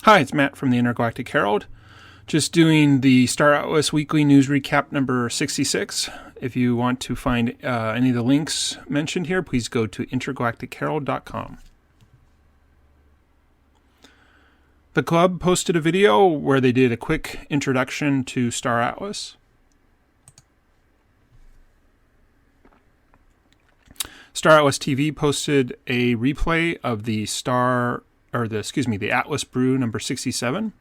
Hi, it's Matt from the Intergalactic Herald. Just doing the Star Atlas Weekly News Recap number 66. If you want to find any of the links mentioned here, please go to intergalacticherald.com. The club posted a video where they did a quick introduction to Star Atlas. Star Atlas TV posted a replay of the the Atlas Brew number 67.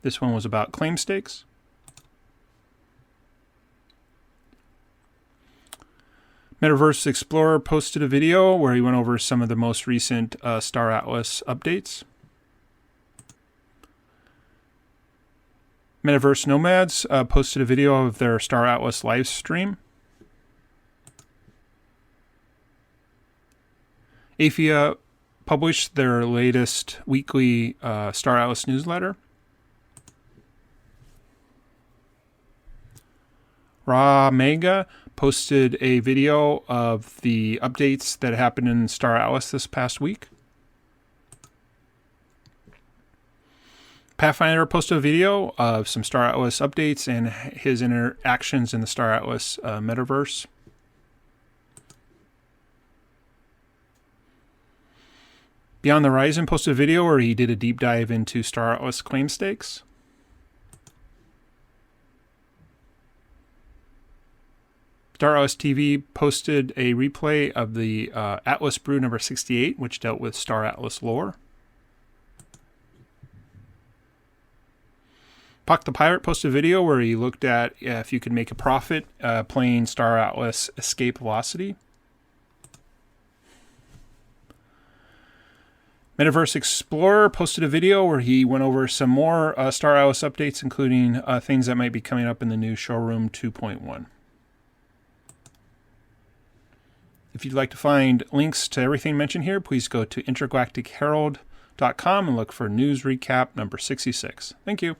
This one was about claim stakes. Metaverse Explorer posted a video where he went over some of the most recent Star Atlas updates. Metaverse Nomads posted a video of their Star Atlas live stream. Aphia published their latest weekly Star Atlas newsletter. Ra Mega posted a video of the updates that happened in Star Atlas this past week. Pathfinder posted a video of some Star Atlas updates and his interactions in the Star Atlas metaverse. Beyond the Horizon posted a video where he did a deep dive into Star Atlas claim stakes. Star Atlas TV posted a replay of the Atlas Brew number 68, which dealt with Star Atlas lore. Puck the Pirate posted a video where he looked at if you could make a profit playing Star Atlas Escape Velocity. Metaverse Explorer posted a video where he went over some more Star Atlas updates, including things that might be coming up in the new Showroom 2.1. If you'd like to find links to everything mentioned here, please go to intergalacticherald.com and look for News Recap number 66. Thank you.